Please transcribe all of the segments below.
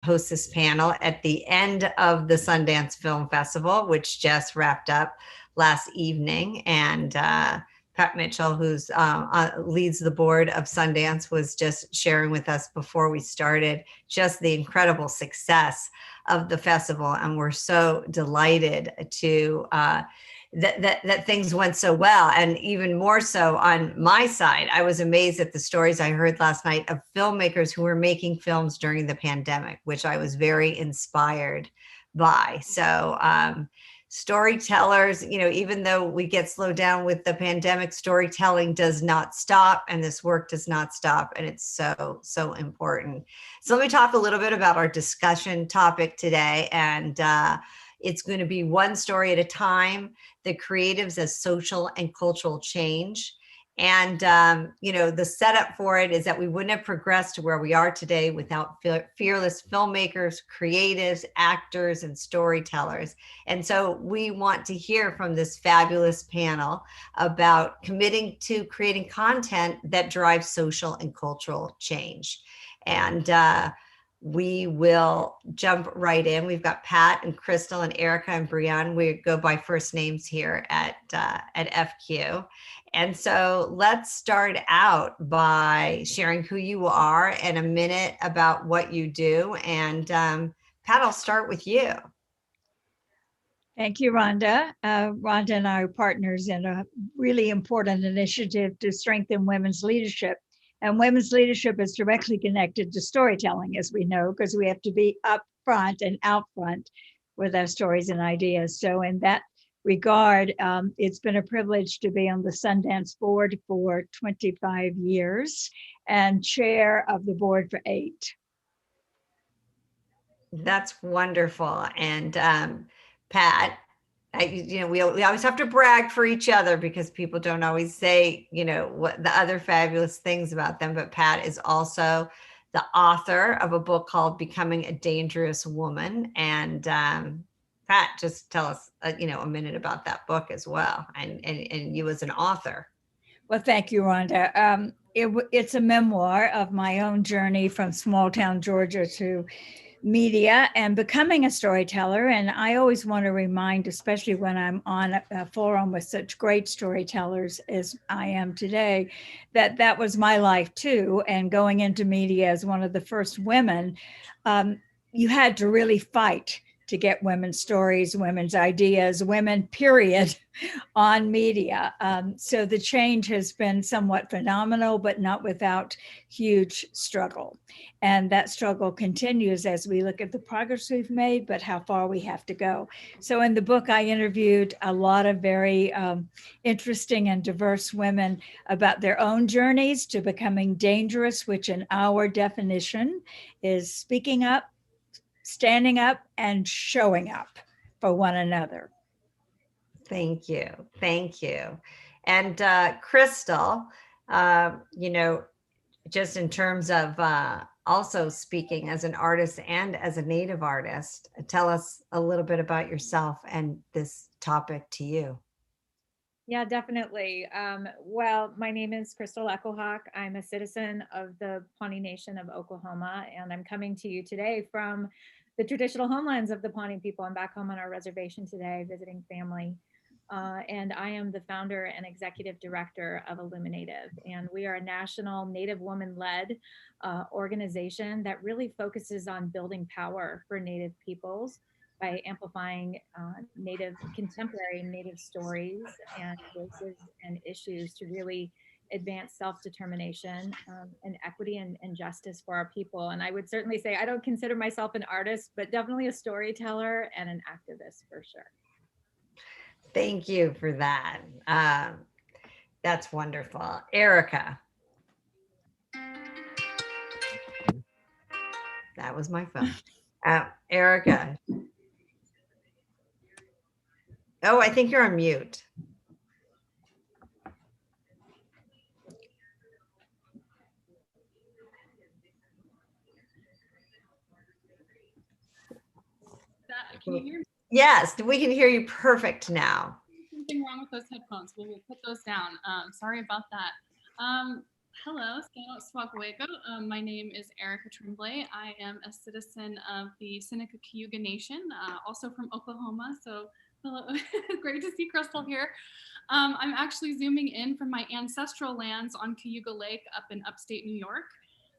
host this panel at the end of the Sundance Film Festival, which just wrapped up last evening. And Pat Mitchell, who's leads the board of Sundance, was just sharing with us before we started just the incredible success of the festival. And we're so delighted to that things went so well. And even more so on my side, I was amazed at the stories I heard last night of filmmakers who were making films during the pandemic, which I was very inspired by. So storytellers, even though we get slowed down with the pandemic, storytelling does not stop, and this work does not stop. And it's so important. So let me talk a little bit about our discussion topic today. And it's going to be one story at a time, the creatives as social and cultural change. And, the setup for it is that we wouldn't have progressed to where we are today without fearless filmmakers, creatives, actors, and storytellers. And so we want to hear from this fabulous panel about committing to creating content that drives social and cultural change. And we will jump right in. We've got Pat and Crystal and Erica and Brianne. We go by first names here at FQ. And so let's start out by sharing who you are and a minute about what you do. And Pat, I'll start with you. Thank you, Rhonda. Rhonda and I are partners in a really important initiative to strengthen women's leadership. And women's leadership is directly connected to storytelling, as we know, because we have to be up front and out front with our stories and ideas. So in that regard, it's been a privilege to be on the Sundance board for 25 years and chair of the board for 8. That's wonderful. And Pat, we always have to brag for each other because people don't always say, what the other fabulous things about them. But Pat is also the author of a book called Becoming a Dangerous Woman. And Pat, just tell us, a minute about that book as well, and you as an author. Well, thank you, Rhonda. It's a memoir of my own journey from small town Georgia to media and becoming a storyteller. And I always want to remind, especially when I'm on a forum with such great storytellers as I am today, that was my life too. And going into media as one of the first women, you had to really fight to get women's stories, women's ideas, women, period, on media. So the change has been somewhat phenomenal, but not without huge struggle. And that struggle continues as we look at the progress we've made, but how far we have to go. So in the book, I interviewed a lot of very interesting and diverse women about their own journeys to becoming dangerous, which in our definition is speaking up, standing up, and showing up for one another. Thank you. Thank you. And Crystal, just in terms of also speaking as an artist and as a Native artist, tell us a little bit about yourself and this topic to you. Yeah, definitely. Well, my name is Crystal Echohawk. I'm a citizen of the Pawnee Nation of Oklahoma, and I'm coming to you today from the traditional homelands of the Pawnee people. I'm back home on our reservation today, visiting family. And I am the founder and executive director of IllumiNative. And we are a national Native woman-led organization that really focuses on building power for Native peoples by amplifying contemporary Native stories and voices and issues to really advance self-determination and equity and justice for our people. And I would certainly say I don't consider myself an artist, but definitely a storyteller and an activist for sure. Thank you for that. That's wonderful. Erica. That was my phone. Erica. Oh, I think you're on mute. Can you hear me? Yes, we can hear you perfect now. Something wrong with those headphones. We'll put those down. Sorry about that. Hello, Swakawego. My name is Erica Tremblay. I am a citizen of the Seneca Cayuga Nation, also from Oklahoma. So, hello, great to see Crystal here. I'm actually zooming in from my ancestral lands on Cayuga Lake up in upstate New York.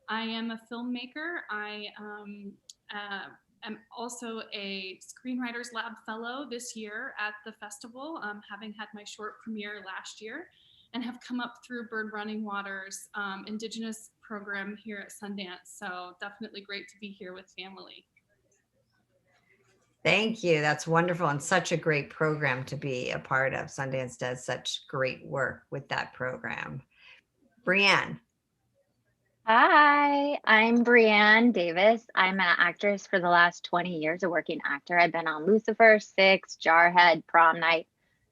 I am a filmmaker. I am also a Screenwriters Lab Fellow this year at the festival, having had my short premiere last year, and have come up through Bird Running Water's Indigenous program here at Sundance. So definitely great to be here with family. Thank you. That's wonderful and such a great program to be a part of. Sundance does such great work with that program. Brianne. Hi, I'm Brianne Davis. I'm an actress for the last 20 years, a working actor. I've been on Lucifer, Six, Jarhead, Prom Night,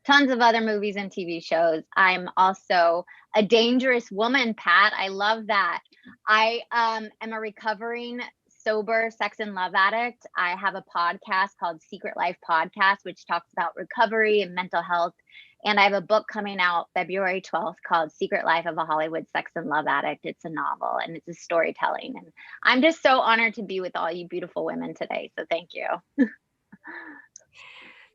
tons of other movies and TV shows. I'm also a dangerous woman, Pat. I love that. I am a recovering sober sex and love addict. I have a podcast called Secret Life Podcast, which talks about recovery and mental health. And I have a book coming out February 12th called Secret Life of a Hollywood Sex and Love Addict. It's a novel and it's a storytelling. And I'm just so honored to be with all you beautiful women today. So thank you.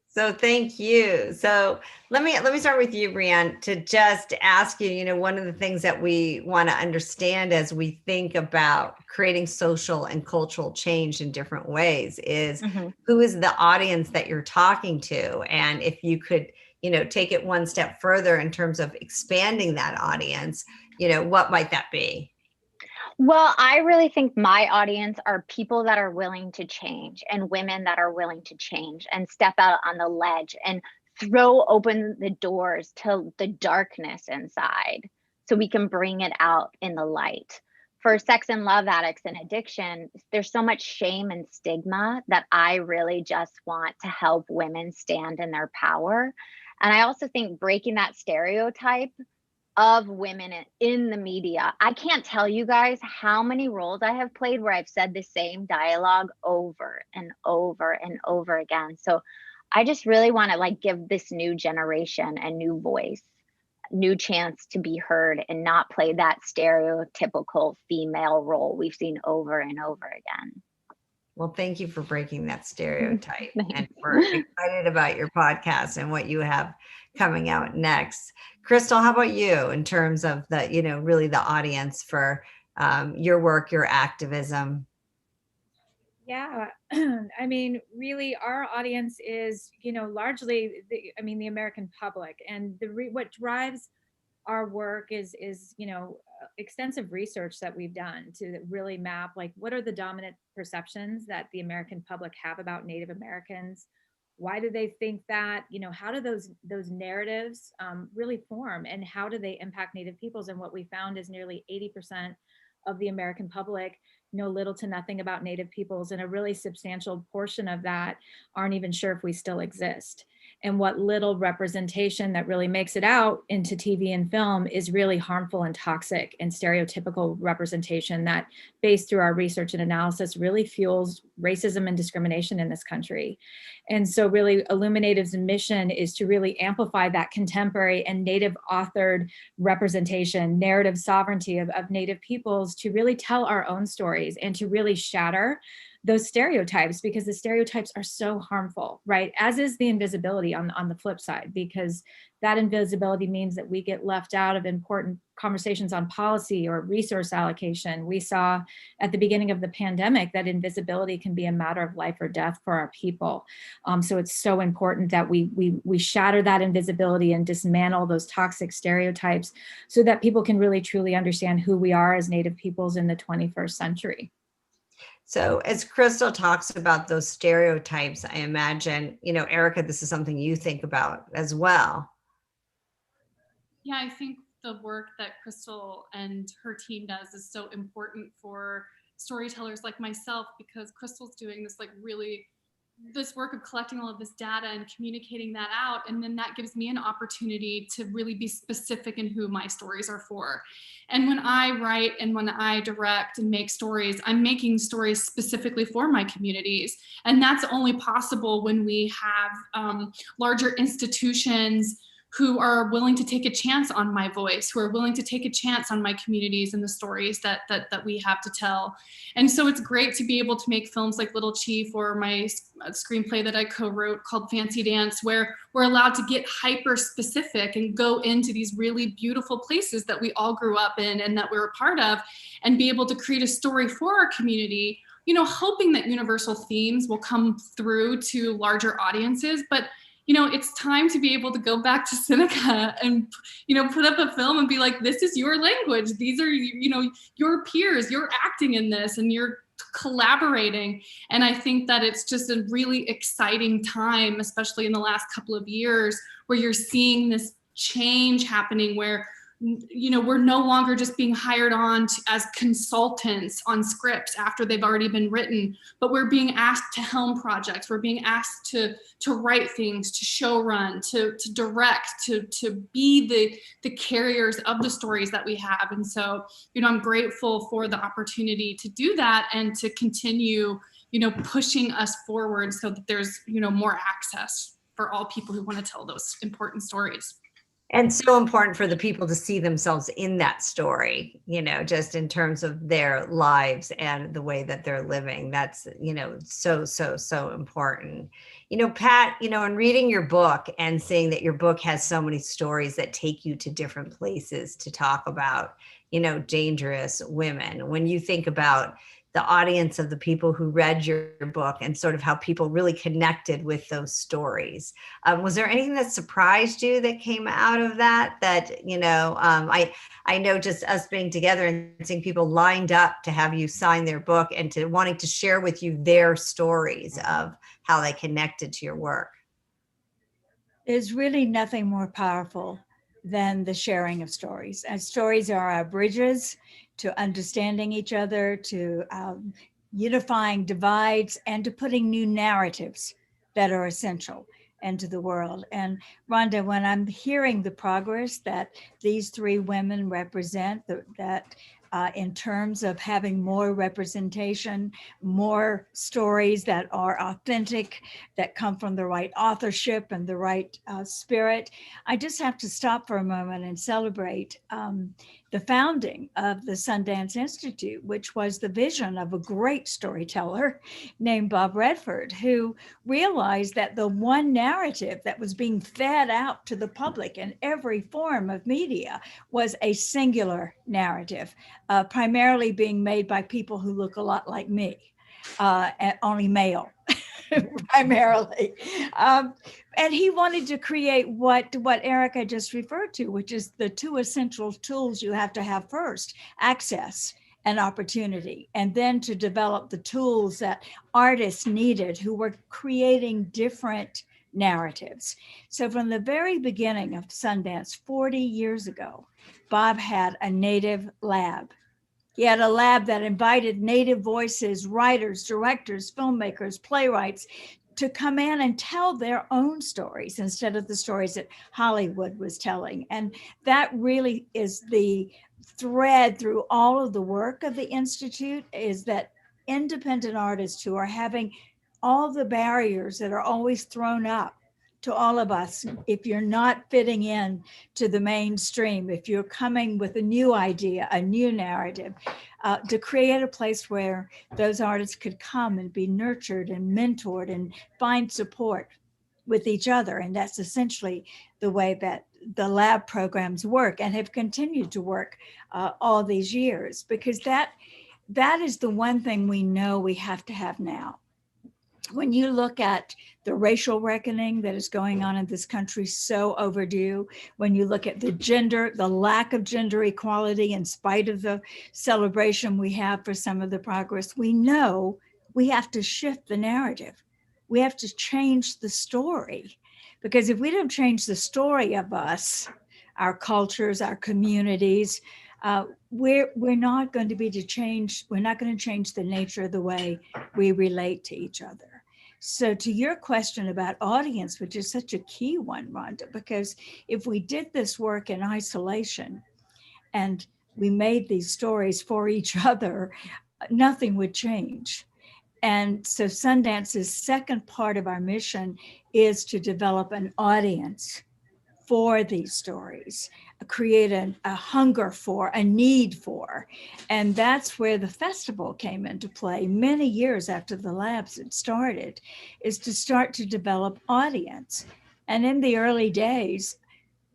So thank you. So let me start with you, Brianne, to just ask you, one of the things that we want to understand as we think about creating social and cultural change in different ways is who is the audience that you're talking to? And if you could, take it one step further in terms of expanding that audience, what might that be? Well, I really think my audience are people that are willing to change and women that are willing to change and step out on the ledge and throw open the doors to the darkness inside so we can bring it out in the light. For sex and love addicts and addiction, there's so much shame and stigma that I really just want to help women stand in their power. And I also think breaking that stereotype of women in the media. I can't tell you guys how many roles I have played where I've said the same dialogue over and over and over again. So I just really want to give this new generation a new voice, new chance to be heard and not play that stereotypical female role we've seen over and over again. Well, thank you for breaking that stereotype. And we're excited about your podcast and what you have coming out next. Crystal, how about you in terms of the, really the audience for your work, your activism? Yeah, I mean, really, our audience is, largely, the American public, and what drives our work is extensive research that we've done to really map what are the dominant perceptions that the American public have about Native Americans. Why do they think that? How do those narratives really form, and how do they impact Native peoples? And what we found is nearly 80% of the American public know little to nothing about Native peoples, and a really substantial portion of that aren't even sure if we still exist. And what little representation that really makes it out into TV and film is really harmful and toxic and stereotypical representation that, based through our research and analysis, really fuels racism and discrimination in this country. And so really IllumiNative's mission is to really amplify that contemporary and Native authored representation, narrative sovereignty of Native peoples, to really tell our own stories and to really shatter those stereotypes, because the stereotypes are so harmful, right? As is the invisibility on the flip side, because that invisibility means that we get left out of important conversations on policy or resource allocation. We saw at the beginning of the pandemic that invisibility can be a matter of life or death for our people. So it's so important that we shatter that invisibility and dismantle those toxic stereotypes so that people can really truly understand who we are as Native peoples in the 21st century. So as Crystal talks about those stereotypes, I imagine, Erica, this is something you think about as well. Yeah, I think the work that Crystal and her team does is so important for storytellers like myself, because Crystal's doing this work of collecting all of this data and communicating that out. And then that gives me an opportunity to really be specific in who my stories are for. And when I write and when I direct and make stories, I'm making stories specifically for my communities. And that's only possible when we have larger institutions who are willing to take a chance on my voice, who are willing to take a chance on my communities and the stories that we have to tell. And so it's great to be able to make films like Little Chief, or my screenplay that I co-wrote called Fancy Dance, where we're allowed to get hyper specific and go into these really beautiful places that we all grew up in and that we're a part of, and be able to create a story for our community, you know, hoping that universal themes will come through to larger audiences. But you know, it's time to be able to go back to Seneca and, you know, put up a film and be like, this is your language. These are, you know, your peers, you're acting in this and you're collaborating. And I think that it's just a really exciting time, especially in the last couple of years, where you're seeing this change happening, where, you know, we're no longer just being hired on as consultants on scripts after they've already been written, but we're being asked to helm projects. We're being asked to write things, to show run, to direct, to be the carriers of the stories that we have. And so, you know, I'm grateful for the opportunity to do that and to continue, you know, pushing us forward so that there's, you know, more access for all people who want to tell those important stories. And so important for the people to see themselves in that story, you know, just in terms of their lives and the way that they're living. That's, you know, so important. You know, Pat, you know, in reading your book and seeing that your book has so many stories that take you to different places to talk about, you know, dangerous women. When you think about the audience of the people who read your book and sort of how people really connected with those stories. Was there anything that surprised you that came out of that? That, you know, I know just us being together and seeing people lined up to have you sign their book and to wanting to share with you their stories of how they connected to your work. There's really nothing more powerful than the sharing of stories. And stories are our bridges to understanding each other, to unifying divides, and to putting new narratives that are essential into the world. And Ronda, when I'm hearing the progress that these three women represent, that in terms of having more representation, more stories that are authentic, that come from the right authorship and the right spirit, I just have to stop for a moment and celebrate the founding of the Sundance Institute, which was the vision of a great storyteller named Bob Redford, who realized that the one narrative that was being fed out to the public in every form of media was a singular narrative, primarily being made by people who look a lot like me, only male. Primarily. And he wanted to create what Erica just referred to, which is the two essential tools you have to have first: access and opportunity, and then to develop the tools that artists needed who were creating different narratives. So from the very beginning of Sundance 40 years ago, Bob had a native lab. He had a lab that invited native voices, writers, directors, filmmakers, playwrights to come in and tell their own stories instead of the stories that Hollywood was telling. And that really is the thread through all of the work of the Institute, is that independent artists who are having all the barriers that are always thrown up to all of us. If you're not fitting in to the mainstream, if you're coming with a new idea, a new narrative, to create a place where those artists could come and be nurtured and mentored and find support with each other. And that's essentially the way that the lab programs work and have continued to work all these years, because that is the one thing we know we have to have now. When you look at the racial reckoning that is going on in this country, so overdue. When you look at the lack of gender equality, in spite of the celebration we have for some of the progress, we know we have to shift the narrative. We have to change the story, because if we don't change the story of us, our cultures, our communities, we're not going to be we're not going to change the nature of the way we relate to each other. So to your question about audience, which is such a key one, Rhonda, because if we did this work in isolation and we made these stories for each other, nothing would change. And so Sundance's second part of our mission is to develop an audience for these stories, create a hunger for, a need for. And that's where the festival came into play many years after the labs had started, is to start to develop audience. And in the early days,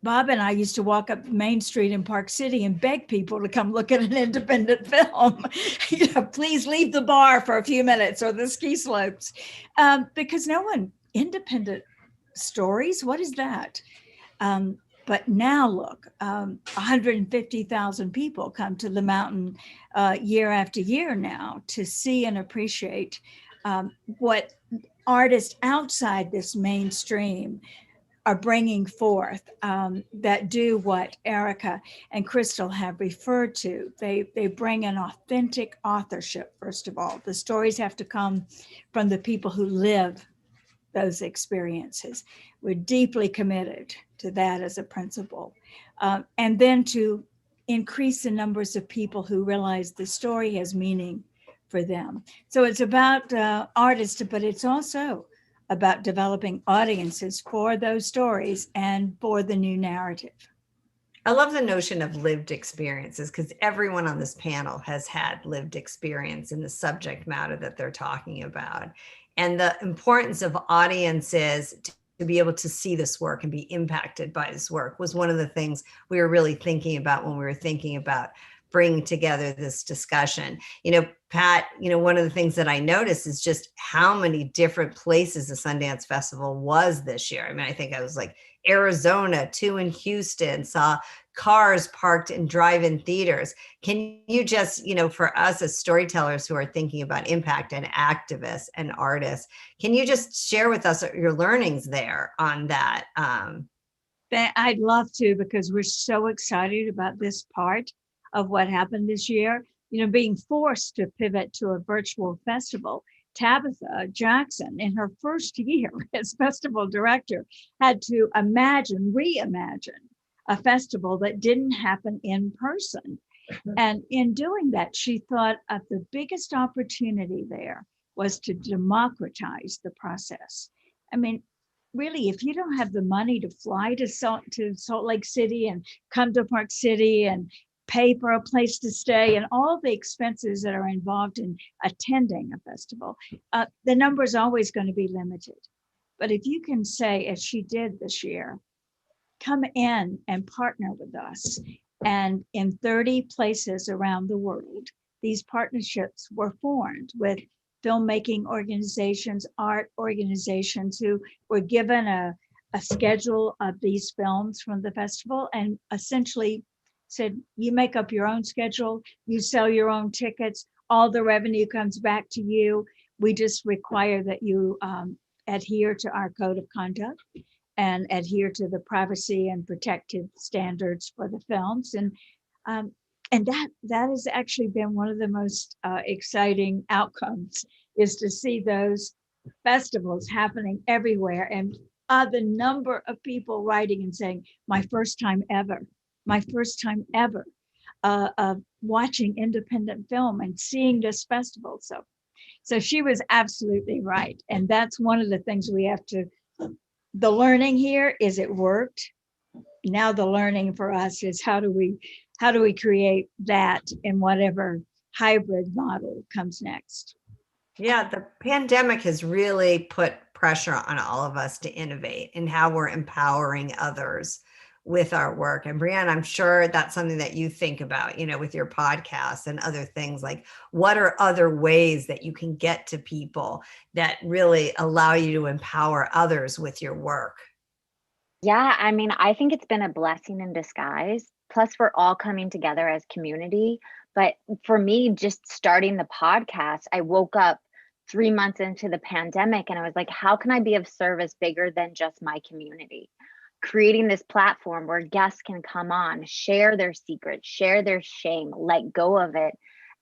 Bob and I used to walk up Main Street in Park City and beg people to come look at an independent film. Please leave the bar for a few minutes or the ski slopes, because no one, independent stories, what is that? But now look, 150,000 people come to the mountain year after year now to see and appreciate what artists outside this mainstream are bringing forth, that do what Erica and Crystal have referred to. They bring an authentic authorship, first of all. The stories have to come from the people who live those experiences. We're deeply committed to that as a principle. And then to increase the numbers of people who realize the story has meaning for them. So it's about artists, but it's also about developing audiences for those stories and for the new narrative. I love the notion of lived experiences, because everyone on this panel has had lived experience in the subject matter that they're talking about. And the importance of audiences to be able to see this work and be impacted by this work was one of the things we were really thinking about when we were thinking about bringing together this discussion. Pat, one of the things that I noticed is just how many different places the Sundance Festival was this year. I mean, I think I was like Arizona, 2 in Houston, saw cars parked in drive-in theaters. Can you just, for us as storytellers who are thinking about impact and activists and artists, can you just share with us your learnings there on that? I'd love to, because we're so excited about this part of what happened this year. Being forced to pivot to a virtual festival. Tabitha Jackson, in her first year as festival director, had to reimagine a festival that didn't happen in person. And in doing that, she thought of the biggest opportunity there was to democratize the process. I mean, really, if you don't have the money to fly to Salt Lake City and come to Park City and pay for a place to stay and all the expenses that are involved in attending a festival, the number is always going to be limited. But if you can say, as she did this year, come in and partner with us, and in 30 places around the world, these partnerships were formed with filmmaking organizations, art organizations, who were given a schedule of these films from the festival and essentially said, you make up your own schedule, you sell your own tickets, all the revenue comes back to you. We just require that you adhere to our code of conduct and adhere to the privacy and protective standards for the films. And that has actually been one of the most exciting outcomes, is to see those festivals happening everywhere, and the number of people writing and saying, my first time ever watching independent film and seeing this festival. So she was absolutely right. And that's one of the things we have to, the learning here is it worked. Now the learning for us is how do we create that in whatever hybrid model comes next. Yeah, the pandemic has really put pressure on all of us to innovate in how we're empowering others with our work. And Brianne, I'm sure that's something that you think about, with your podcast and other things. Like, what are other ways that you can get to people that really allow you to empower others with your work? Yeah, I mean, I think it's been a blessing in disguise. Plus, we're all coming together as community. But for me, just starting the podcast, I woke up 3 months into the pandemic and I was like, how can I be of service bigger than just my community? Creating this platform where guests can come on, share their secrets, share their shame, let go of it.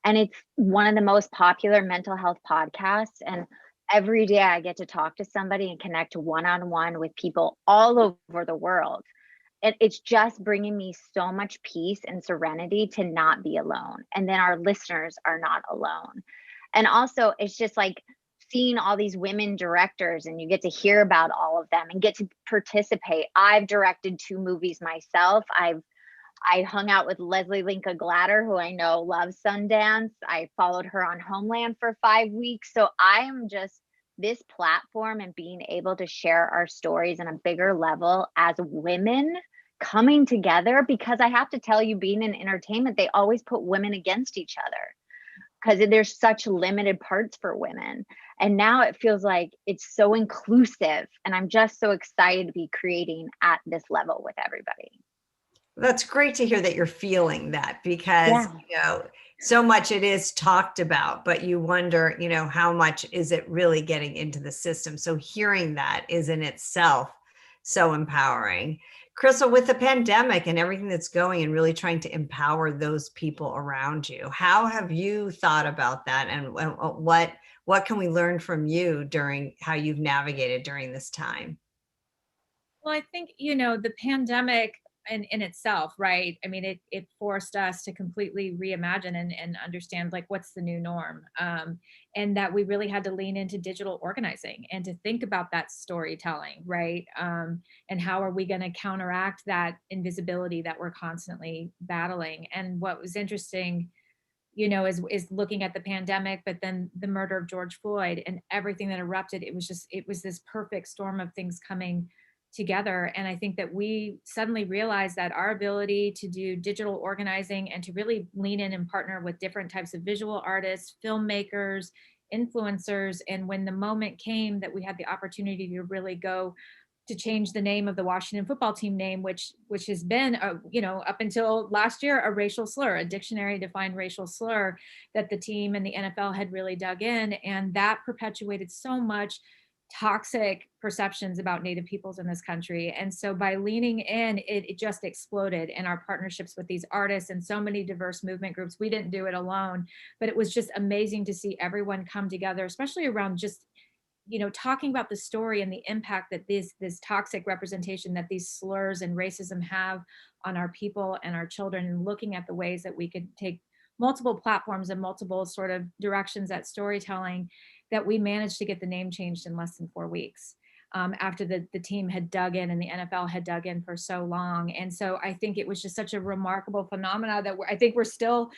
And it's one of the most popular mental health podcasts. And every day I get to talk to somebody and connect one-on-one with people all over the world. And it's just bringing me so much peace and serenity to not be alone. And then our listeners are not alone. And also, it's just like seeing all these women directors, and you get to hear about all of them and get to participate. I've directed 2 movies myself. I hung out with Leslie Linka Glatter, who I know loves Sundance. I followed her on Homeland for 5 weeks. So I am just, this platform and being able to share our stories on a bigger level as women coming together, because I have to tell you, being in entertainment, they always put women against each other because there's such limited parts for women. And now it feels like it's so inclusive. And I'm just so excited to be creating at this level with everybody. That's great to hear that you're feeling that, because, so much it is talked about, but you wonder, how much is it really getting into the system? So hearing that is in itself so empowering. Crystal, with the pandemic and everything that's going and really trying to empower those people around you, how have you thought about that? And what can we learn from you during how you've navigated during this time? Well, I think, the pandemic in itself, right? I mean, it forced us to completely reimagine and understand, like, what's the new norm, and that we really had to lean into digital organizing and to think about that storytelling, right? And how are we going to counteract that invisibility that we're constantly battling? And what was interesting, is looking at the pandemic, but then the murder of George Floyd and everything that erupted. It was this perfect storm of things coming together. And I think that we suddenly realized that our ability to do digital organizing and to really lean in and partner with different types of visual artists, filmmakers, influencers, and when the moment came that we had the opportunity to really go to change the name of the Washington football team name, which has been, up until last year, a racial slur, a dictionary defined racial slur, that the team and the NFL had really dug in, and that perpetuated so much toxic perceptions about Native peoples in this country. And so by leaning in, it just exploded in our partnerships with these artists and so many diverse movement groups. We didn't do it alone, but it was just amazing to see everyone come together, especially around just, talking about the story and the impact that this toxic representation that these slurs and racism have on our people and our children, and looking at the ways that we could take multiple platforms and multiple sort of directions at storytelling, that we managed to get the name changed in less than 4 weeks, after the team had dug in and the NFL had dug in for so long. And so I think it was just such a remarkable phenomena that I think we're still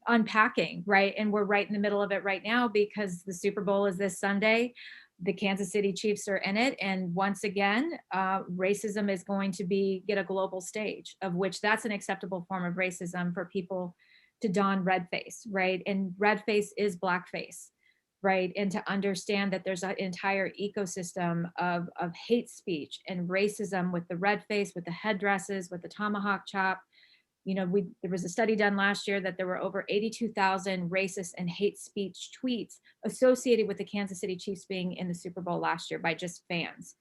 unpacking, right? And we're right in the middle of it right now, because the Super Bowl is this Sunday. The Kansas City Chiefs are in it. And once again, racism is going to get a global stage, of which that's an acceptable form of racism for people to don red face, right? And red face is blackface, right? And to understand that there's an entire ecosystem of hate speech and racism with the red face, with the headdresses, with the tomahawk chop. There was a study done last year that there were over 82,000 racist and hate speech tweets associated with the Kansas City Chiefs being in the Super Bowl last year by just fans,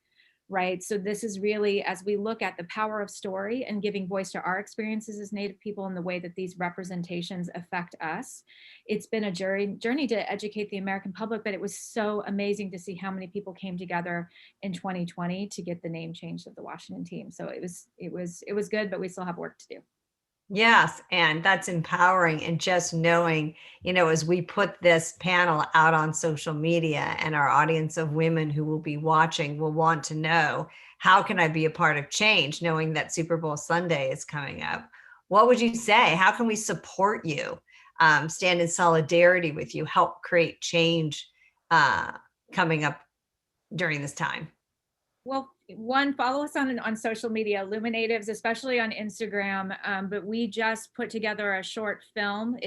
right? So this is really, as we look at the power of story and giving voice to our experiences as Native people and the way that these representations affect us, it's been a journey to educate the American public, but it was so amazing to see how many people came together in 2020 to get the name changed of the Washington team. So it was good, but we still have work to do. Yes, and that's empowering. And just knowing, as we put this panel out on social media, and our audience of women who will be watching will want to know, how can I be a part of change, knowing that Super Bowl Sunday is coming up? What would you say? How can we support you, stand in solidarity with you, help create change coming up during this time? Well, one, follow us on social media, IllumiNatives, especially on Instagram. But we just put together a short film.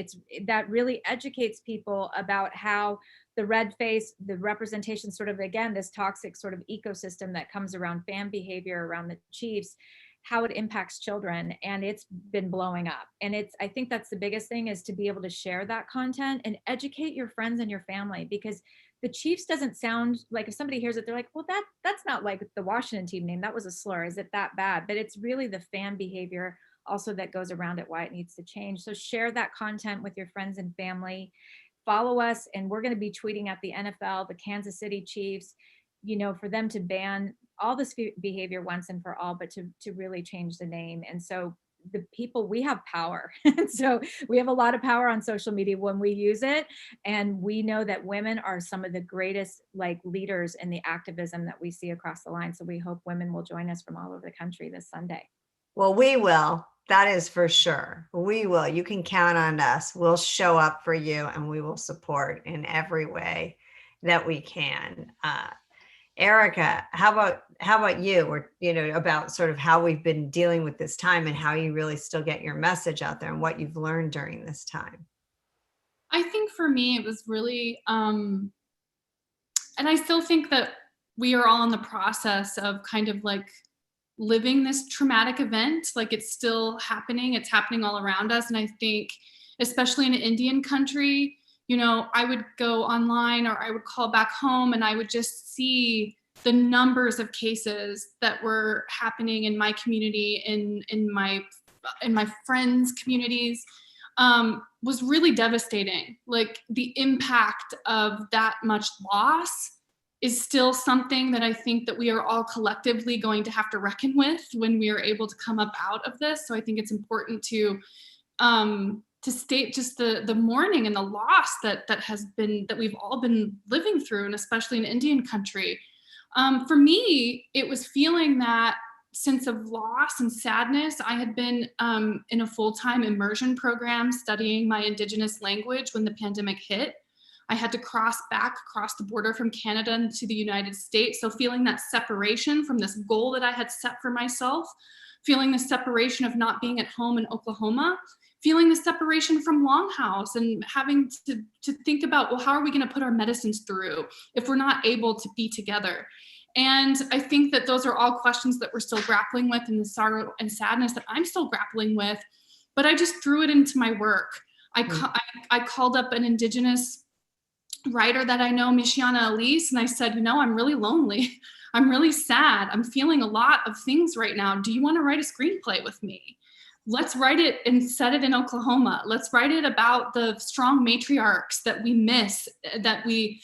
That really educates people about how the red face, the representation, sort of, again, this toxic sort of ecosystem that comes around fan behavior around the Chiefs, how it impacts children. And it's been blowing up. And I think that's the biggest thing, is to be able to share that content and educate your friends and your family, because the Chiefs doesn't sound like, if somebody hears it, they're like, well, that's not like the Washington team name. That was a slur. Is it that bad? But it's really the fan behavior also that goes around it, why it needs to change. So share that content with your friends and family. Follow us, and we're going to be tweeting at the NFL, the Kansas City Chiefs, for them to ban all this behavior once and for all, but to really change the name. And so the people, we have power. And so we have a lot of power on social media when we use it. And we know that women are some of the greatest like leaders in the activism that we see across the line. So we hope women will join us from all over the country this Sunday. Well, we will. That is for sure. We will. You can count on us. We'll show up for you and we will support in every way that we can. Erica, how about you? Or, about sort of how we've been dealing with this time and how you really still get your message out there and what you've learned during this time. I think for me, it was really, and I still think that we are all in the process of kind of like living this traumatic event. Like it's still happening. It's happening all around us. And I think, especially in an Indian country, I would go online or I would call back home and I would just see the numbers of cases that were happening in my community, in my friends' communities, was really devastating. Like the impact of that much loss is still something that I think that we are all collectively going to have to reckon with when we are able to come up out of this. So I think it's important to state just the mourning and the loss that we've all been living through, and especially in Indian country. For me, it was feeling that sense of loss and sadness. I had been in a full-time immersion program studying my Indigenous language when the pandemic hit. I had to cross the border from Canada into the United States. So feeling that separation from this goal that I had set for myself, feeling the separation of not being at home in Oklahoma, feeling the separation from Longhouse and having to think about, well, how are we going to put our medicines through if we're not able to be together? And I think that those are all questions that we're still grappling with, and the sorrow and sadness that I'm still grappling with, but I just threw it into my work. I called up an Indigenous writer that I know, Mishiana Elise, and I said, I'm really lonely. I'm really sad. I'm feeling a lot of things right now. Do you want to write a screenplay with me? Let's write it and set it in Oklahoma. Let's write it about the strong matriarchs that we miss, that we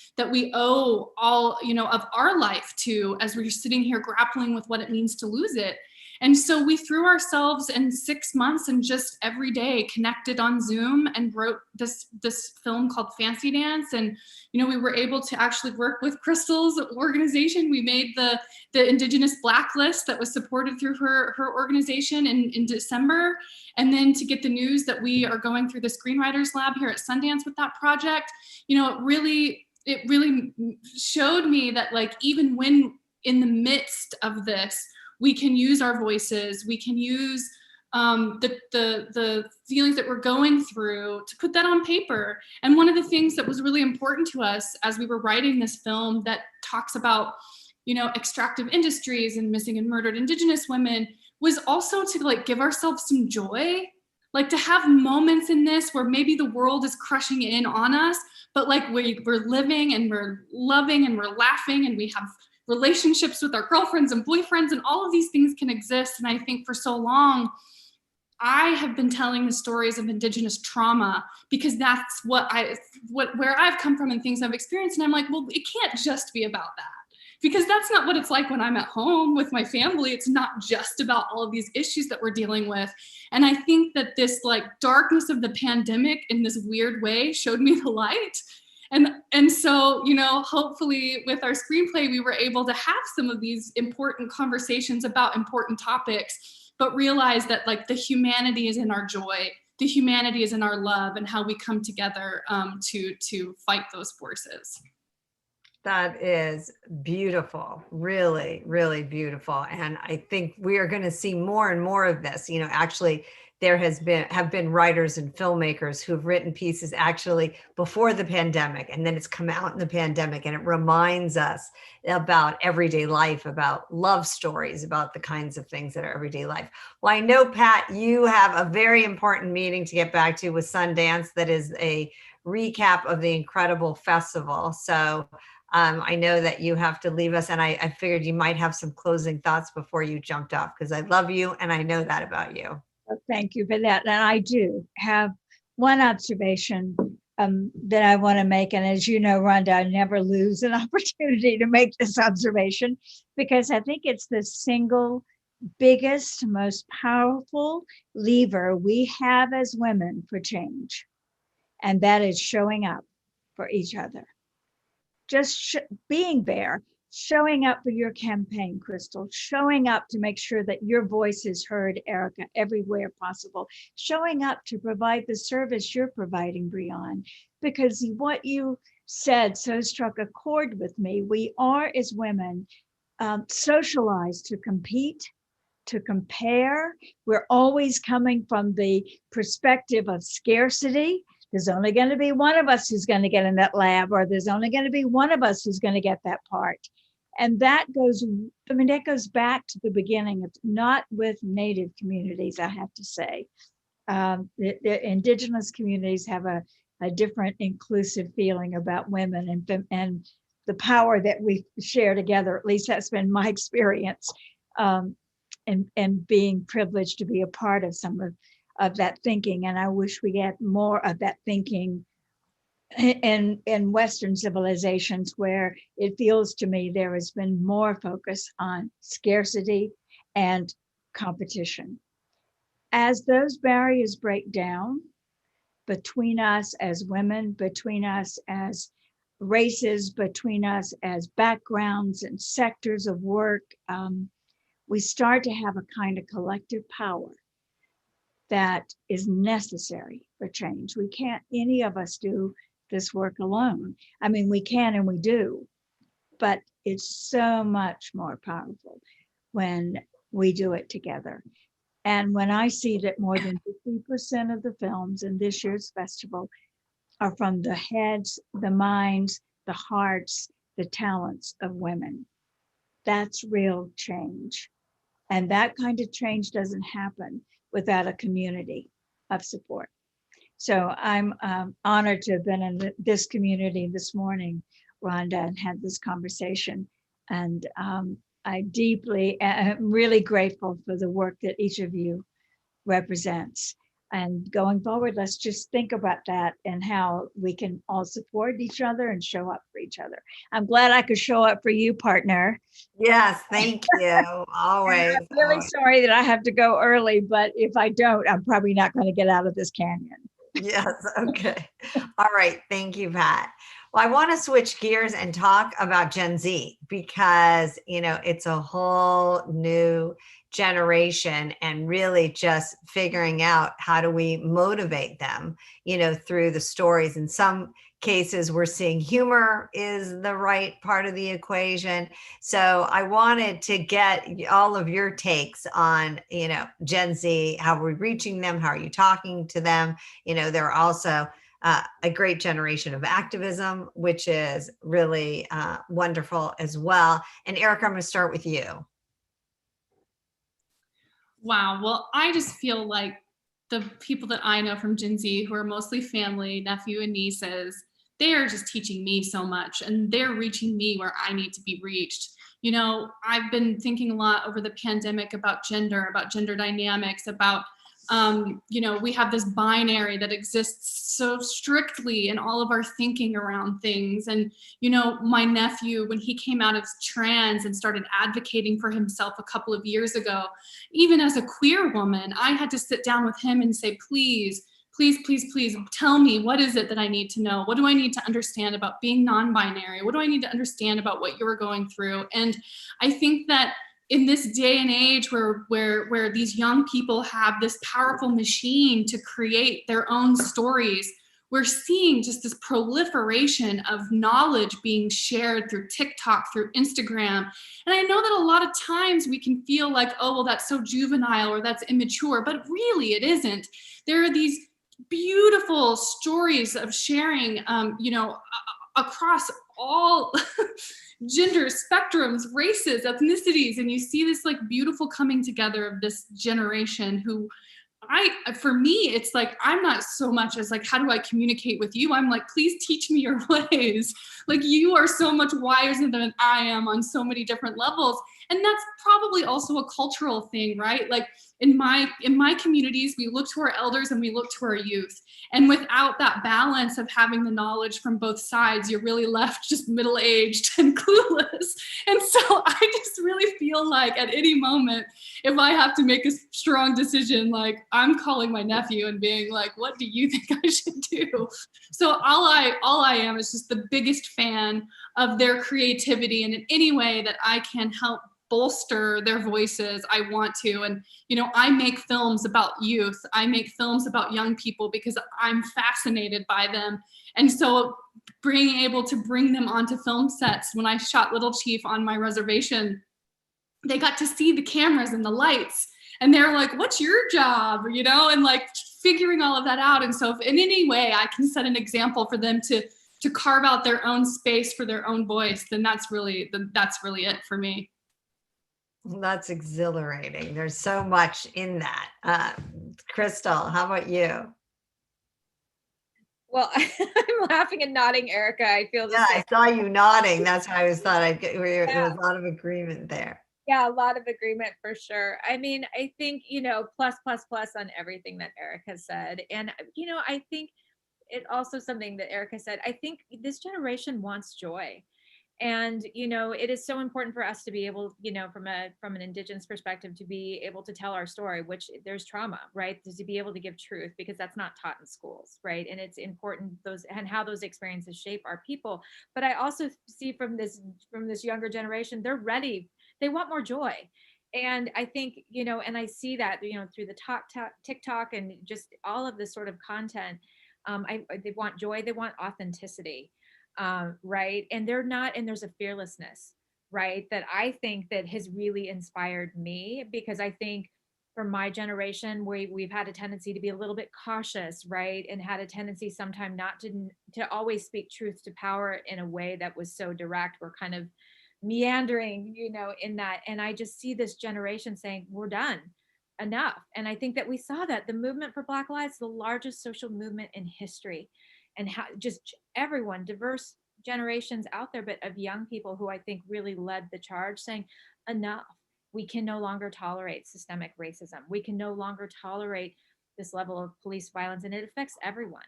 owe all, of our life to, as we're sitting here grappling with what it means to lose it. And so we threw ourselves in 6 months and just every day connected on Zoom and wrote this film called Fancy Dance. And, we were able to actually work with Crystal's organization. We made the Indigenous Blacklist that was supported through her organization in December. And then to get the news that we are going through the Screenwriters Lab here at Sundance with that project, it really showed me that, like, even when in the midst of this, we can use our voices, we can use the feelings that we're going through to put that on paper. And one of the things that was really important to us as we were writing this film that talks about, extractive industries and missing and murdered Indigenous women was also to give ourselves some joy, to have moments in this where maybe the world is crushing in on us, but we're living and we're loving and we're laughing and we have relationships with our girlfriends and boyfriends, and all of these things can exist. And I think for so long, I have been telling the stories of Indigenous trauma because that's where I've come from and things I've experienced. And I'm like, well, it can't just be about that, because that's not what it's like when I'm at home with my family. It's not just about all of these issues that we're dealing with. And I think that this darkness of the pandemic in this weird way showed me the light. And so, hopefully with our screenplay, we were able to have some of these important conversations about important topics, but realize that the humanity is in our joy, the humanity is in our love, and how we come together to fight those forces. That is beautiful, really, really beautiful. And I think we are going to see more and more of this. Actually, there have been writers and filmmakers who've written pieces actually before the pandemic, and then it's come out in the pandemic, and it reminds us about everyday life, about love stories, about the kinds of things that are everyday life. Well, I know, Pat, you have a very important meeting to get back to with Sundance that is a recap of the incredible festival. So I know that you have to leave us, and I figured you might have some closing thoughts before you jumped off, because I love you and I know that about you. Thank you for that. And I do have one observation that I want to make. And as you know, Ronda, I never lose an opportunity to make this observation, because I think it's the single biggest, most powerful lever we have as women for change. And that is showing up for each other. Just being there, showing up for your campaign, Crystal, showing up to make sure that your voice is heard, Erica, everywhere possible, showing up to provide the service you're providing, Brianne, because what you said so struck a chord with me. We are, as women, socialized to compete, to compare. We're always coming from the perspective of scarcity. There's only going to be one of us who's going to get in that lab, or there's only going to be one of us who's going to get that part. And that goes, I mean, that goes back to the beginning, of not with Native communities, I have to say. The Indigenous communities have a different inclusive feeling about women and the power that we share together. At least that's been my experience, and being privileged to be a part of some of that thinking. And I wish we had more of that thinking in Western civilizations, where it feels to me there has been more focus on scarcity and competition. As those barriers break down between us as women, between us as races, between us as backgrounds and sectors of work, we start to have a kind of collective power that is necessary for change. We can't, any of us, do this work alone. I mean, we can and we do, but it's so much more powerful when we do it together. And when I see that more than 50% of the films in this year's festival are from the heads, the minds, the hearts, the talents of women, that's real change. And that kind of change doesn't happen without a community of support. So I'm honored to have been in this community this morning, Rhonda, and had this conversation. And I deeply am really grateful for the work that each of you represents. And going forward, let's just think about that and how we can all support each other and show up for each other. I'm glad I could show up for you, partner. Yes, thank you. Always. I'm really sorry that I have to go early, but if I don't, I'm probably not going to get out of this canyon. Yes. Okay. All right. Thank you, Pat. Well, I want to switch gears and talk about Gen Z, because, it's a whole new generation, and really just figuring out how do we motivate them, through the stories. In some cases, we're seeing humor is the right part of the equation. So I wanted to get all of your takes on, Gen Z. How are we reaching them? How are you talking to them? They're also a great generation of activism, which is really wonderful as well. And Erica, I'm going to start with you. Wow. Well, I just feel like the people that I know from Gen Z, who are mostly family, nephew and nieces, they are just teaching me so much, and they're reaching me where I need to be reached. I've been thinking a lot over the pandemic about gender dynamics, about we have this binary that exists so strictly in all of our thinking around things. And, my nephew, when he came out as trans and started advocating for himself a couple of years ago, even as a queer woman, I had to sit down with him and say, please tell me, what is it that I need to know? What do I need to understand about being non-binary? What do I need to understand about what you were going through? And I think that in this day and age where these young people have this powerful machine to create their own stories, we're seeing just this proliferation of knowledge being shared through TikTok, through Instagram. And I know that a lot of times we can feel like, oh, well, that's so juvenile or that's immature, but really it isn't. There are these beautiful stories of sharing, across all gender spectrums, races, ethnicities, and you see this like beautiful coming together of this generation who for me, it's like, I'm not so much as like, how do I communicate with you? I'm like, please teach me your ways. Like, you are so much wiser than I am on so many different levels. And that's probably also a cultural thing, right? Like in my communities, we look to our elders and we look to our youth. And without that balance of having the knowledge from both sides, you're really left just middle-aged and clueless. And so I just really feel like at any moment, if I have to make a strong decision, like I'm calling my nephew and being like, what do you think I should do? So all I am is just the biggest fan of their creativity, and in any way that I can help bolster their voices, I want to. And, you know, I make films about youth. I make films about young people because I'm fascinated by them. And so being able to bring them onto film sets, when I shot Little Chief on my reservation, they got to see the cameras and the lights, and they're like, what's your job? You know, and like figuring all of that out. And so if in any way I can set an example for them to carve out their own space for their own voice, then that's really it for me. That's exhilarating. There's so much in that. Crystal, how about you? Well, I'm laughing and nodding, Erica. I feel the Yeah, same. I saw you nodding. That's why I thought I'd get, there was a lot of agreement there. Yeah, a lot of agreement for sure. I mean, I think, you know, plus on everything that Erica said. And, you know, I think it also something that Erica said, I think this generation wants joy. And, you know, it is so important for us to be able, you know, from an Indigenous perspective, to be able to tell our story, which there's trauma, right? To be able to give truth, because that's not taught in schools, right? And it's important and how those experiences shape our people. But I also see from this younger generation, they're ready. They want more joy. And I think, you know, and I see that, you know, through the TikTok and just all of this sort of content, they want joy, they want authenticity. Right. And there's a fearlessness, right, that I think that has really inspired me, because I think for my generation, we've had a tendency to be a little bit cautious, right, and had a tendency sometimes not to always speak truth to power in a way that was so direct. We're kind of meandering, you know, in that. And I just see this generation saying, we're done, enough. And I think that we saw that the movement for Black Lives, the largest social movement in history, and how just everyone, diverse generations out there, but of young people who I think really led the charge, saying enough. We can no longer tolerate systemic racism. We can no longer tolerate this level of police violence, and it affects everyone,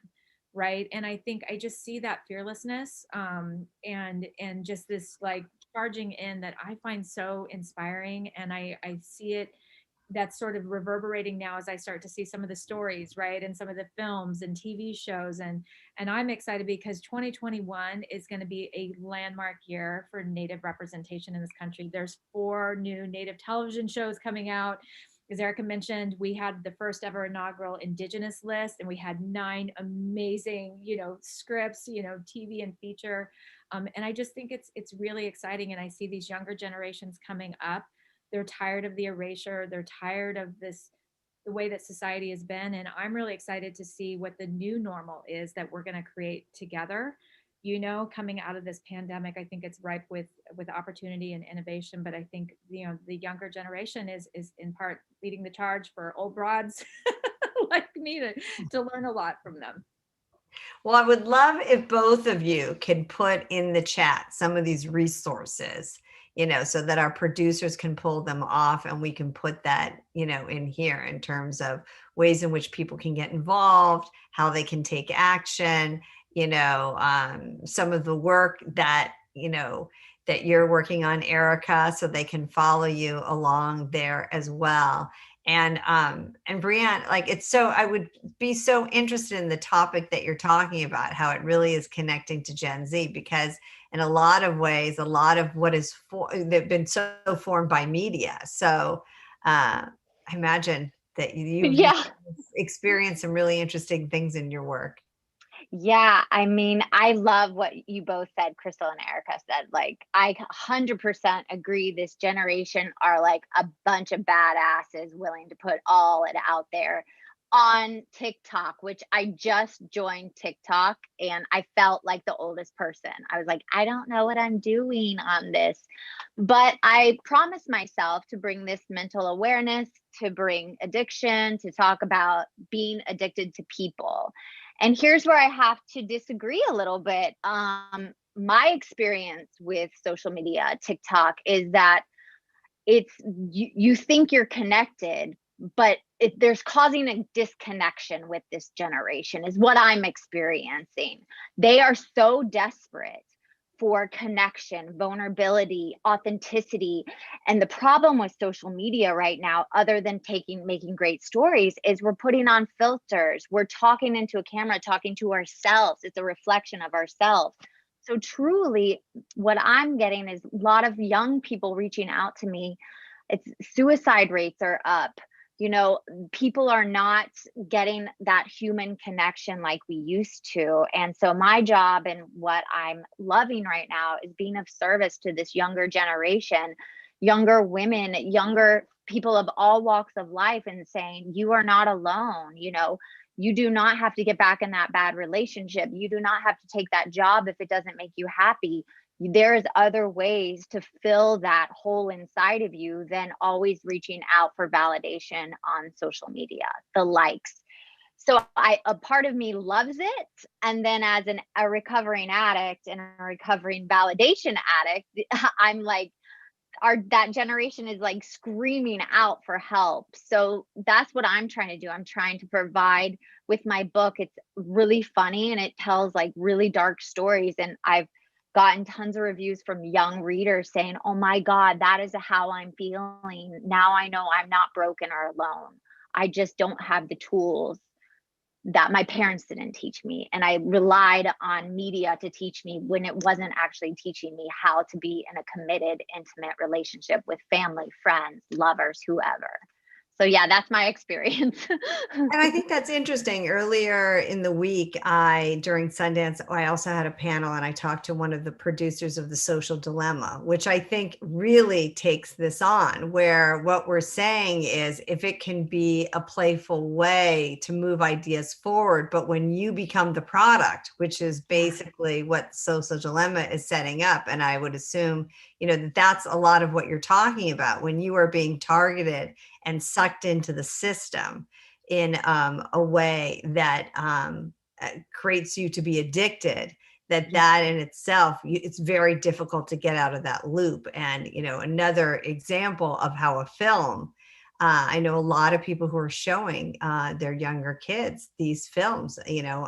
right? And I think I just see that fearlessness, and just this like charging in that I find so inspiring. And I see it, that's sort of reverberating now as I start to see some of the stories, right, and some of the films and TV shows. And I'm excited because 2021 is going to be a landmark year for Native representation in this country. There's 4 new Native television shows coming out. As Erica mentioned, we had the first ever inaugural Indigenous list, and we had 9 amazing, you know, scripts, you know, TV and feature. And I just think it's really exciting. And I see these younger generations coming up. They're tired of the erasure. They're tired of this, the way that society has been. And I'm really excited to see what the new normal is that we're going to create together. You know, coming out of this pandemic, I think it's ripe with opportunity and innovation. But I think, you know, the younger generation is in part leading the charge for old broads like me to learn a lot from them. Well, I would love if both of you could put in the chat some of these resources, you know, so that our producers can pull them off, and we can put that, you know, in here in terms of ways in which people can get involved, how they can take action, you know, some of the work that, you know, that you're working on, Erica, so they can follow you along there as well. And Brianne, like, it's so, I would be so interested in the topic that you're talking about, how it really is connecting to Gen Z, because in a lot of ways, a lot of what is they've been so formed by media. So I imagine that you've experienced some really interesting things in your work. Yeah, I mean, I love what you both said, Crystal and Erica said. Like, I 100% agree. This generation are like a bunch of badasses willing to put all it out there on TikTok, which I just joined TikTok and I felt like the oldest person. I was like, I don't know what I'm doing on this, but I promised myself to bring this mental awareness, to bring addiction, to talk about being addicted to people. And here's where I have to disagree a little bit. My experience with social media, TikTok, is that it's you think you're connected, but there's causing a disconnection with this generation, is what I'm experiencing. They are so desperate for connection, vulnerability, authenticity. And the problem with social media right now, other than making great stories, is we're putting on filters. We're talking into a camera, talking to ourselves. It's a reflection of ourselves. So truly, what I'm getting is a lot of young people reaching out to me. It's suicide rates are up. You know, people are not getting that human connection like we used to. And so my job and what I'm loving right now is being of service to this younger generation, younger women, younger people of all walks of life, and saying, you are not alone. You know, you do not have to get back in that bad relationship. You do not have to take that job if it doesn't make you happy. There's other ways to fill that hole inside of you than always reaching out for validation on social media, the likes. So a part of me loves it. And then as a recovering addict and a recovering validation addict, I'm like, that generation is like screaming out for help. So that's what I'm trying to do. I'm trying to provide with my book. It's really funny and it tells like really dark stories. And I've gotten tons of reviews from young readers saying, oh my God, that is how I'm feeling. Now I know I'm not broken or alone. I just don't have the tools that my parents didn't teach me. And I relied on media to teach me when it wasn't actually teaching me how to be in a committed, intimate relationship with family, friends, lovers, whoever. So yeah, that's my experience. And I think that's interesting. Earlier in the week, during Sundance, I also had a panel and I talked to one of the producers of The Social Dilemma, which I think really takes this on, where what we're saying is if it can be a playful way to move ideas forward, but when you become the product, which is basically what Social Dilemma is setting up, and I would assume, you know, that's a lot of what you're talking about when you are being targeted and sucked into the system in a way that creates you to be addicted, that in itself, it's very difficult to get out of that loop. And, you know, another example of how a film, I know a lot of people who are showing their younger kids these films, you know,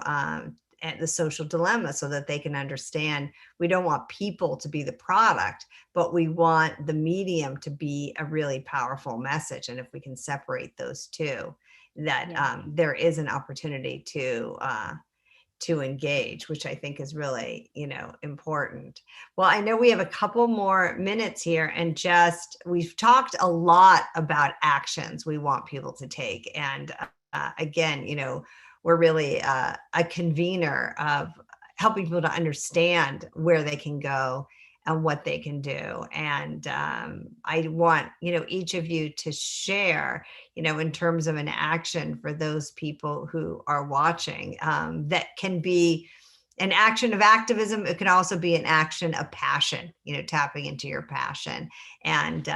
at The Social Dilemma, so that they can understand we don't want people to be the product, but we want the medium to be a really powerful message. And if we can separate those two, that there is an opportunity to engage, which I think is really, you know, important. Well, I know we have a couple more minutes here, and we've talked a lot about actions we want people to take. And again, you know, we're really a convener of helping people to understand where they can go and what they can do. And I want, you know, each of you to share, you know, in terms of an action for those people who are watching, that can be an action of activism. It can also be an action of passion, you know, tapping into your passion. And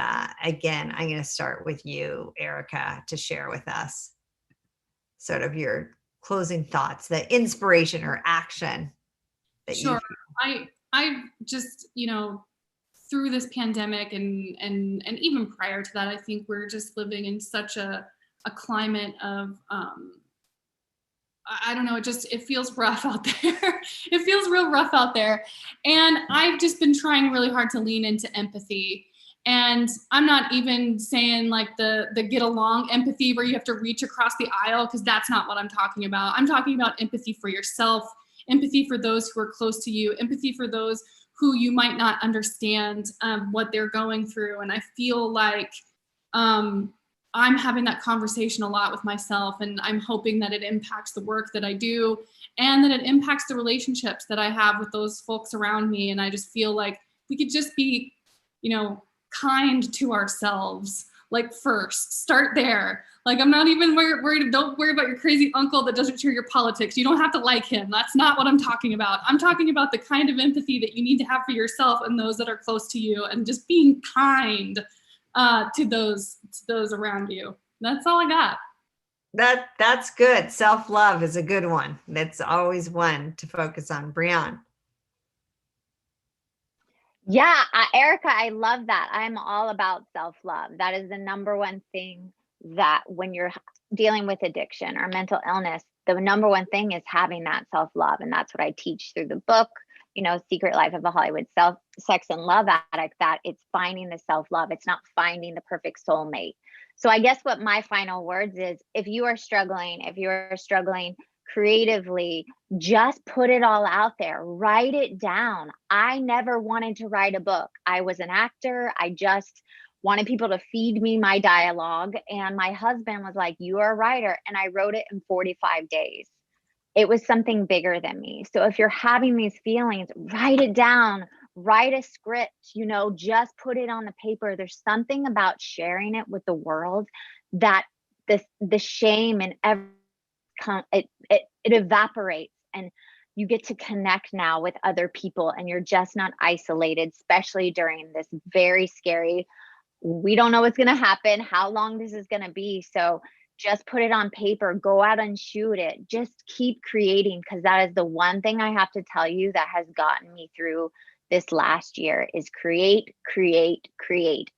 again, I'm going to start with you, Erica, to share with us sort of your closing thoughts, the inspiration or action that Sure. I just, you know, through this pandemic and even prior to that, I think we're just living in such a climate of I don't know, it feels rough out there. It feels real rough out there. And I've just been trying really hard to lean into empathy. And I'm not even saying like the get along empathy where you have to reach across the aisle, because that's not what I'm talking about. I'm talking about empathy for yourself, empathy for those who are close to you, empathy for those who you might not understand what they're going through. And I feel like I'm having that conversation a lot with myself, and I'm hoping that it impacts the work that I do and that it impacts the relationships that I have with those folks around me. And I just feel like we could just be, you know, kind to ourselves. Like first, start there. Like I'm not even worried. Don't worry about your crazy uncle that doesn't share your politics. You don't have to like him. That's not what I'm talking about. I'm talking about the kind of empathy that you need to have for yourself and those that are close to you, and just being kind to those around you. That's all I got. That's good. Self-love is a good one. That's always one to focus on. Brianne. Yeah, Erica, I love that. I'm all about self-love. That is the number one thing that when you're dealing with addiction or mental illness, the number one thing is having that self-love. And that's what I teach through the book. Secret Life of a Hollywood Sex and Love Addict, that it's finding the self-love. It's not finding the perfect soulmate. So I guess what my final words is, if you are struggling creatively, just put it all out there, write it down. I never wanted to write a book. I was an actor. I just wanted people to feed me my dialogue. And my husband was like, you are a writer. And I wrote it in 45 days. It was something bigger than me. So if you're having these feelings, write it down, write a script, just put it on the paper. There's something about sharing it with the world that the shame and it evaporates, and you get to connect now with other people, and you're just not isolated, especially during this very scary, we don't know what's going to happen, how long this is going to be. So just put it on paper, go out and shoot it, just keep creating, because that is the one thing I have to tell you that has gotten me through this last year is create,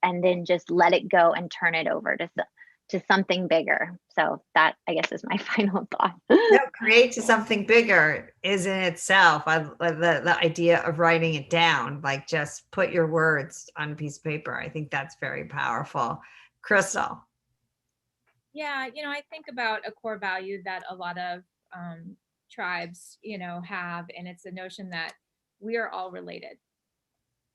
and then just let it go and turn it over to something bigger. So that, I guess, is my final thought. No, create to something bigger is in itself. I love the idea of writing it down, like just put your words on a piece of paper. I think that's very powerful. Crystal. Yeah, I think about a core value that a lot of tribes, have, and it's the notion that we are all related.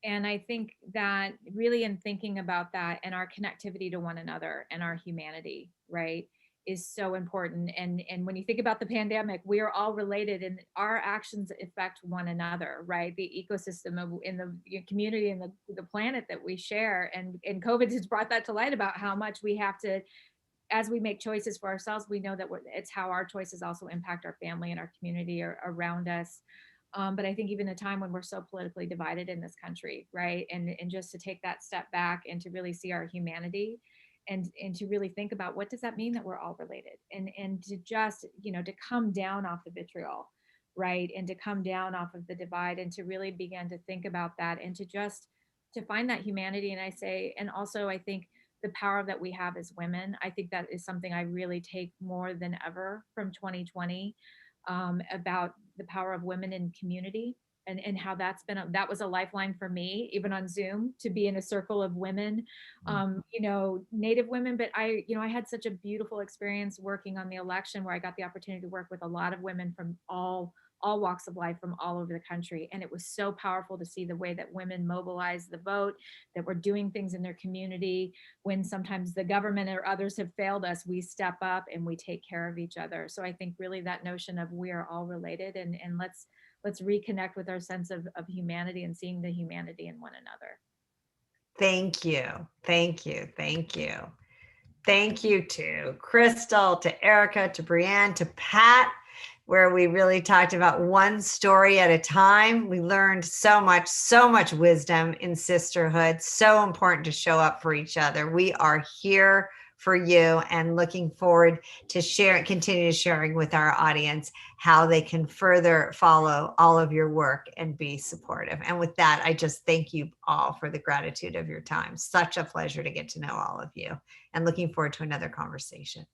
And I think that really in thinking about that and our connectivity to one another and our humanity, right, is so important. And when you think about the pandemic, we are all related and our actions affect one another, right? The ecosystem in the community and the planet that we share. And COVID has brought that to light about how much we have to, as we make choices for ourselves, we know that it's how our choices also impact our family and our community around us. But I think even a time when we're so politically divided in this country, right? And just to take that step back and to really see our humanity and to really think about what does that mean that we're all related, and to just, to come down off the vitriol, right? And to come down off of the divide and to really begin to think about that and to find that humanity. And I say, and also I think the power that we have as women, I think that is something I really take more than ever from 2020. About the power of women in community and how that was a lifeline for me, even on Zoom, to be in a circle of women, Native women. But I had such a beautiful experience working on the election where I got the opportunity to work with a lot of women from all walks of life from all over the country. And it was so powerful to see the way that women mobilize the vote, that we're doing things in their community. When sometimes the government or others have failed us, we step up and we take care of each other. So I think really that notion of we are all related, and let's reconnect with our sense of humanity and seeing the humanity in one another. Thank you. Thank you. Thank you. Thank you to Crystal, to Erica, to Brianne, to Pat, where we really talked about one story at a time. We learned so much wisdom in sisterhood. So important to show up for each other. We are here for you and looking forward to continue sharing with our audience how they can further follow all of your work and be supportive. And with that, I just thank you all for the gratitude of your time. Such a pleasure to get to know all of you, and looking forward to another conversation.